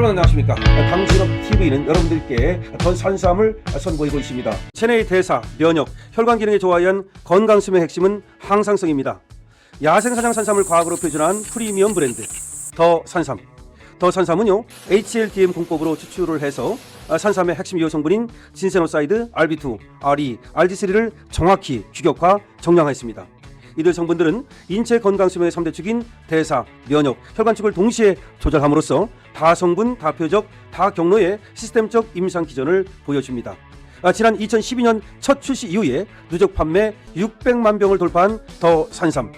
여러분 안녕하십니까. 강신업 TV는 여러분들께 더 산삼을 선보이고 있습니다. 체내의 대사, 면역, 혈관 기능에 좋아한 건강수명의 핵심은 항상성입니다. 야생사냥 산삼을 과학으로 표준한 프리미엄 브랜드 더 산삼. 더 산삼은요 HLDM 공법으로 추출을 해서 산삼의 핵심 유효 성분인 진세노사이드, RB2, RE, RG3를 정확히 규격화, 정량했습니다. 이들 성분들은 인체 건강 수명의 3대 축인 대사, 면역, 혈관 축을 동시에 조절함으로써 다성분, 다표적, 다경로의 시스템적 임상 기전을 보여줍니다. 지난 2012년 첫 출시 이후에 누적 판매 600만 병을 돌파한 더 산삼.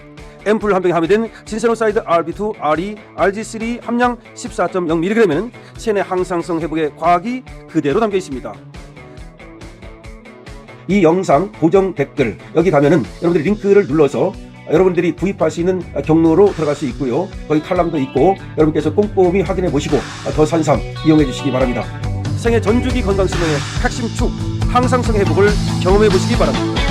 앰플 한 병에 함유된 진세노사이드 RB2, RE, RG3 함량 14.0mg은 체내 항상성 회복의 과학이 그대로 담겨 있습니다. 이 영상 고정 댓글 여기 가면은 여러분들이 링크를 눌러서 여러분들이 구입할 수 있는 경로로 들어갈 수 있고요. 거기 칼럼도 있고 여러분께서 꼼꼼히 확인해 보시고 더 산삼 이용해 주시기 바랍니다. 생애 전주기 건강수명의 핵심 축 항상성 회복을 경험해 보시기 바랍니다.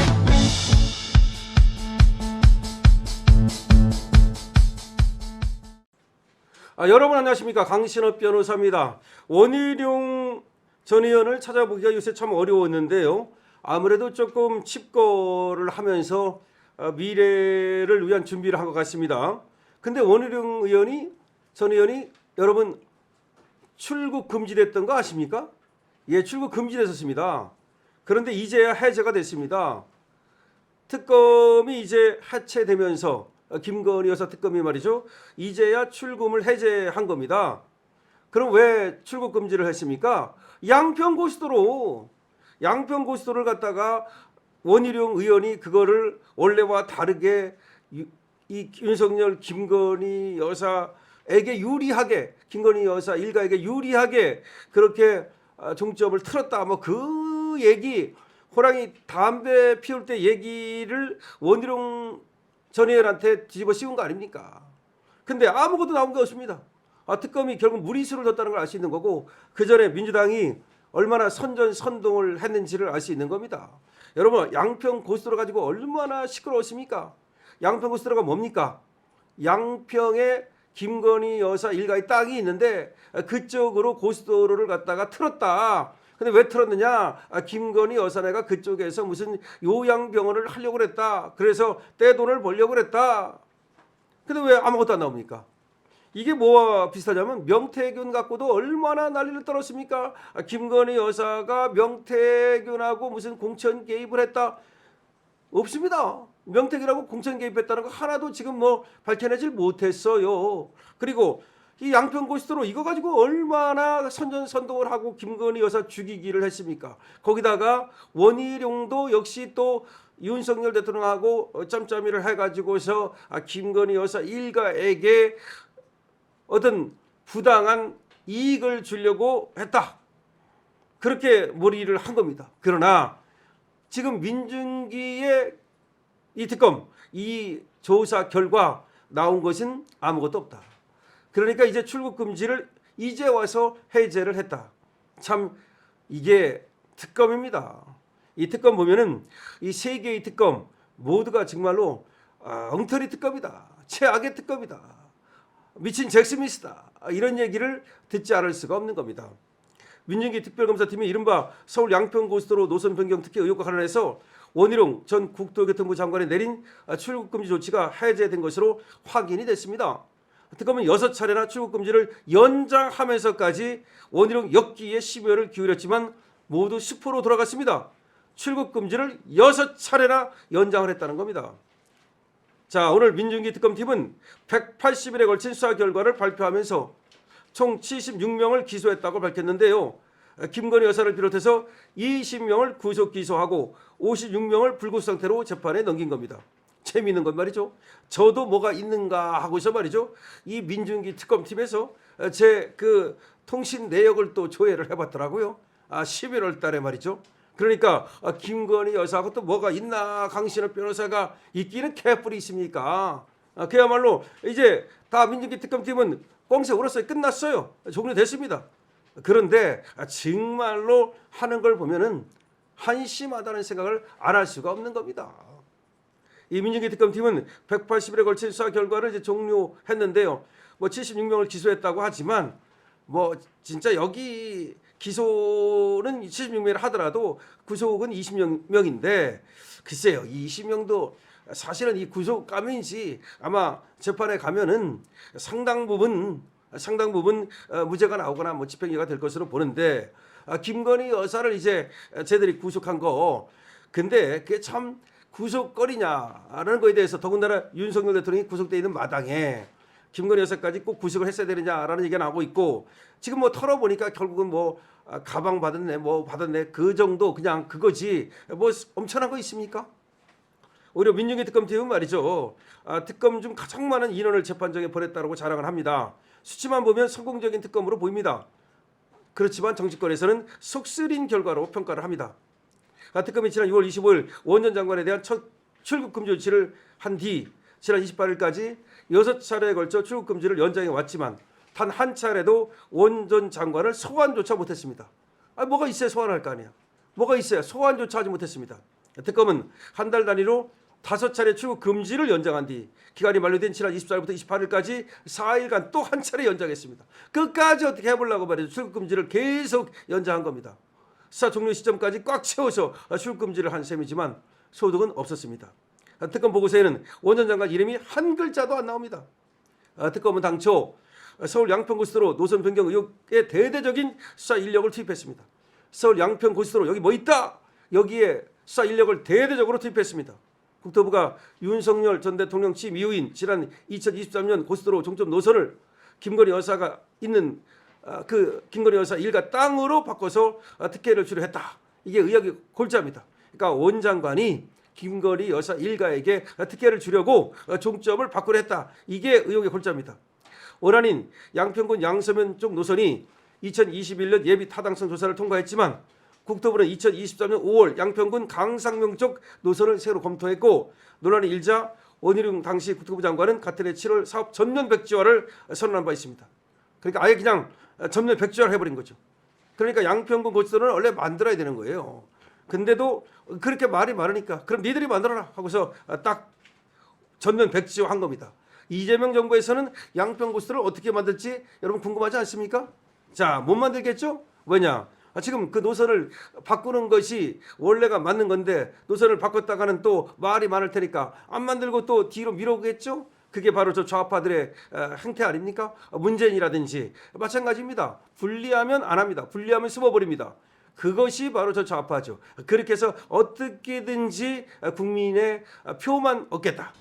여러분 안녕하십니까. 강신업 변호사입니다. 원희룡 전 의원을 찾아보기가 요새 참 어려웠는데요. 아무래도 조금 칩거를 하면서 미래를 위한 준비를 한 것 같습니다. 근데 원희룡 전 의원이 여러분 출국 금지됐던 거 아십니까? 예, 출국 금지됐었습니다. 그런데 이제야 해제가 됐습니다. 특검이 이제 해체되면서 김건희 여사 특검이 말이죠. 이제야 출금을 해제한 겁니다. 그럼 왜 출국 금지를 했습니까? 양평고속도로를 갖다가 원희룡 의원이 그거를 원래와 다르게 이 윤석열 김건희 여사에게 유리하게, 김건희 여사 일가에게 유리하게 그렇게 종점을 틀었다. 뭐 그 얘기, 호랑이 담배 피울 때 얘기를 원희룡 전 의원한테 뒤집어 씌운 거 아닙니까? 근데 아무것도 나온 게 없습니다. 특검이 결국 무리수를 뒀다는 걸 알 수 있는 거고, 그 전에 민주당이 얼마나 선전선동을 했는지를 알 수 있는 겁니다. 여러분, 양평 고속도로 가지고 얼마나 시끄러웠습니까? 양평 고속도로가 뭡니까? 양평에 김건희 여사 일가의 땅이 있는데 그쪽으로 고속도로를 갖다가 틀었다. 근데 왜 틀었느냐? 김건희 여사네가 그쪽에서 무슨 요양병원을 하려고 그랬다. 그래서 떼돈을 벌려고 그랬다. 근데 왜 아무것도 안 나옵니까? 이게 뭐와 비슷하냐면 명태균 갖고도 얼마나 난리를 떨었습니까? 김건희 여사가 명태균하고 무슨 공천 개입을 했다. 없습니다. 명태균하고 공천 개입했다는 거 하나도 지금 뭐 밝혀내질 못했어요. 그리고 이 양평고속도로 이거 가지고 얼마나 선전선동을 하고 김건희 여사 죽이기를 했습니까? 거기다가 원희룡도 역시 또 윤석열 대통령하고 짬짬이를 해가지고서 김건희 여사 일가에게 어떤 부당한 이익을 주려고 했다. 그렇게 몰이를 한 겁니다. 그러나 지금 민중기의 이 특검, 이 조사 결과 나온 것은 아무것도 없다. 그러니까 이제 출국 금지를 이제 와서 해제를 했다. 참 이게 특검입니다. 이 특검 보면은 이 세 개의 특검 모두가 정말로 엉터리 특검이다. 최악의 특검이다. 미친 잭스미스다. 이런 얘기를 듣지 않을 수가 없는 겁니다. 민중기 특별검사팀이 이른바 서울 양평고속도로 노선 변경 특혜 의혹과 관련해서 원희룡 전 국토교통부 장관이 내린 출국금지 조치가 해제된 것으로 확인이 됐습니다. 특검은 6차례나 출국금지를 연장하면서까지 원희룡 역기에 심혈을 기울였지만 모두 수포로 돌아갔습니다. 출국금지를 6차례나 연장을 했다는 겁니다. 자, 오늘 민중기 특검팀은 180일에 걸친 수사 결과를 발표하면서 총 76명을 기소했다고 밝혔는데요. 김건희 여사를 비롯해서 20명을 구속 기소하고 56명을 불구속 상태로 재판에 넘긴 겁니다. 재미있는 건 말이죠. 저도 뭐가 있는가 하고서 말이죠. 이 민중기 특검팀에서 제 그 통신 내역을 또 조회를 해봤더라고요. 11월 달에 말이죠. 그러니까 김건희 여사하고 또 뭐가 있나, 강신업 변호사가 있기는 개뿔이 있습니까? 그야말로 이제 다 민중기 특검팀은 꽁세 울었어요. 끝났어요. 종료됐습니다. 그런데 정말로 하는 걸 보면은 한심하다는 생각을 안 할 수가 없는 겁니다. 이 민중기 특검팀은 180일에 걸친 수사 결과를 이제 종료했는데요. 뭐 76명을 기소했다고 하지만 뭐 진짜 여기 기소는 76명이라 하더라도 구속은 20명인데 글쎄요, 20명도 사실은 이 구속 감인지 아마 재판에 가면은 상당 부분 무죄가 나오거나 뭐 집행유예가 될 것으로 보는데, 김건희 여사를 이제 쟤들이 구속한 거, 근데 그게 참 구속거리냐라는 거에 대해서 더군다나 윤석열 대통령이 구속돼 있는 마당에 김건희 여사까지 꼭 구속을 했어야 되느냐라는 얘기가 나오고 있고, 지금 뭐 털어보니까 결국은 뭐 가방 받았네 뭐 받았네 그 정도, 그냥 그거지 뭐 엄청난 거 있습니까? 오히려 민중기 특검팀은 말이죠, 특검 중 가장 많은 인원을 재판정에 보냈다고 자랑을 합니다. 수치만 보면 성공적인 특검으로 보입니다. 그렇지만 정치권에서는 속쓰린 결과로 평가를 합니다. 특검이 지난 6월 25일 원 전 장관에 대한 첫 출국 금지 조치를 한 뒤 지난 28일까지 6차례에 걸쳐 출국 금지를 연장해 왔지만 단 한 차례도 원 전 장관을 소환조차 못했습니다. 뭐가 있어야 소환할 거 아니야. 뭐가 있어야 소환조차 하지 못했습니다. 특검은 한 달 단위로 5차례 출국 금지를 연장한 뒤 기간이 만료된 지난 24일부터 28일까지 4일간 또 한 차례 연장했습니다. 끝까지 어떻게 해보려고 말이죠. 출국 금지를 계속 연장한 겁니다. 수사 종료 시점까지 꽉 채워서 출국 금지를 한 셈이지만 소득은 없었습니다. 특검 보고서에는 원 전 장관 이름이 한 글자도 안 나옵니다. 특검은 당초 서울 양평고속도로 노선 변경 의혹에 대대적인 수사 인력을 투입했습니다. 서울 양평고속도로 여기 뭐 있다, 여기에 수사 인력을 대대적으로 투입했습니다. 국토부가 윤석열 전 대통령 취임 이후인 지난 2023년 고속도로 종점 노선을 김건희 여사가 있는 그 김건희 여사 일가 땅으로 바꿔서 특혜를 주려 했다. 이게 의혹의 골자입니다. 그러니까 원 장관이 김건희 여사 일가에게 특혜를 주려고 종점을 바꾸려 했다. 이게 의혹의 골자입니다. 원안인 양평군 양서면 쪽 노선이 2021년 예비 타당성 조사를 통과했지만 국토부는 2023년 5월 양평군 강상명 쪽 노선을 새로 검토했고, 논란이 일자 원희룡 당시 국토부 장관은 같은 해 7월 사업 전면 백지화를 선언한 바 있습니다. 그러니까 아예 그냥 전면 백지화를 해버린 거죠. 그러니까 양평군 고속도로는 원래 만들어야 되는 거예요. 근데도 그렇게 말이 많으니까 그럼 니들이 만들어라 하고서 딱 전면 백지화 한 겁니다. 이재명 정부에서는 양평고속도로를 어떻게 만들지 여러분 궁금하지 않습니까? 자, 못 만들겠죠? 왜냐? 지금 그 노선을 바꾸는 것이 원래가 맞는 건데 노선을 바꿨다가는 또 말이 많을 테니까 안 만들고 또 뒤로 미루겠죠? 그게 바로 저 좌파들의 행태 아닙니까? 문재인이라든지 마찬가지입니다. 분리하면 안 합니다. 분리하면 숨어버립니다. 그것이 바로 저 좌파죠. 그렇게 해서 어떻게든지 국민의 표만 얻겠다.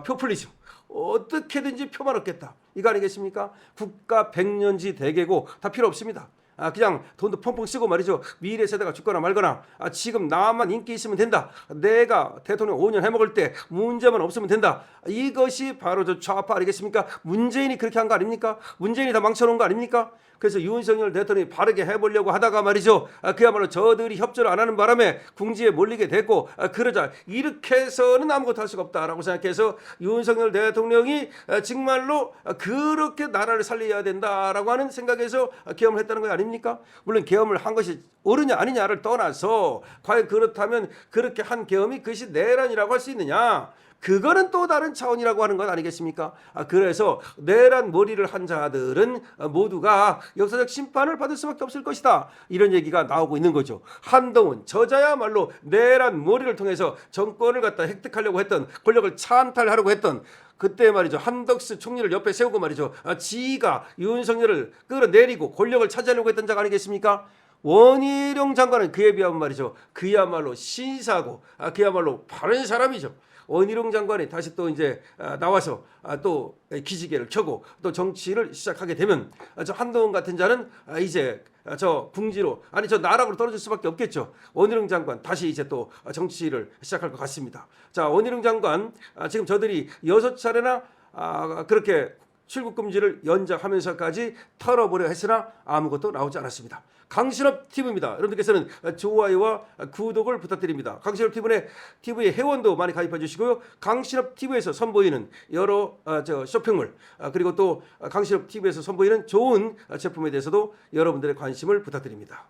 표퓰리즘. 어떻게든지 표만 얻겠다. 이거 아니겠습니까? 국가 백년지 대계고 다 필요 없습니다. 그냥 돈도 펑펑 쓰고 말이죠. 미래 세대가 죽거나 말거나 지금 나만 인기 있으면 된다. 내가 대통령 5년 해먹을 때 문제만 없으면 된다. 이것이 바로 저 좌파 아니겠습니까? 문재인이 그렇게 한 거 아닙니까? 문재인이 다 망쳐놓은 거 아닙니까? 그래서 윤석열 대통령이 바르게 해보려고 하다가 말이죠. 그야말로 저들이 협조를 안 하는 바람에 궁지에 몰리게 됐고, 그러자 이렇게 해서는 아무것도 할 수가 없다라고 생각해서 윤석열 대통령이 정말로 그렇게 나라를 살려야 된다라고 하는 생각에서 계엄을 했다는 거 아닙니까? 물론 계엄을 한 것이 옳으냐 아니냐를 떠나서 과연 그렇다면 그렇게 한 계엄이 그것이 내란이라고 할 수 있느냐? 그거는 또 다른 차원이라고 하는 것 아니겠습니까? 그래서 내란 머리를 한 자들은 모두가 역사적 심판을 받을 수밖에 없을 것이다. 이런 얘기가 나오고 있는 거죠. 한동훈 저자야말로 내란 머리를 통해서 정권을 갖다 획득하려고 했던, 권력을 찬탈하려고 했던, 그때 말이죠. 한덕수 총리를 옆에 세우고 말이죠. 지가 윤석열을 끌어내리고 권력을 차지하려고 했던 자가 아니겠습니까? 원희룡 장관은 그에 비하면 말이죠. 그야말로 신사고 그야말로 바른 사람이죠. 원희룡 장관이 다시 또 이제 나와서 또 기지개를 켜고 또 정치를 시작하게 되면 저 한동훈 같은 자는 이제 저 궁지로, 아니 저 나락으로 떨어질 수밖에 없겠죠. 원희룡 장관 다시 이제 또 정치를 시작할 것 같습니다. 자, 원희룡 장관 지금 저들이 6차례나 그렇게 출국 금지를 연장하면서까지 털어보려 했으나 아무것도 나오지 않았습니다. 강신업 TV입니다. 여러분들께서는 좋아요와 구독을 부탁드립니다. 강신업 TV의 회원도 많이 가입해 주시고요. 강신업 TV에서 선보이는 여러 쇼핑몰, 그리고 또 강신업 TV에서 선보이는 좋은 제품에 대해서도 여러분들의 관심을 부탁드립니다.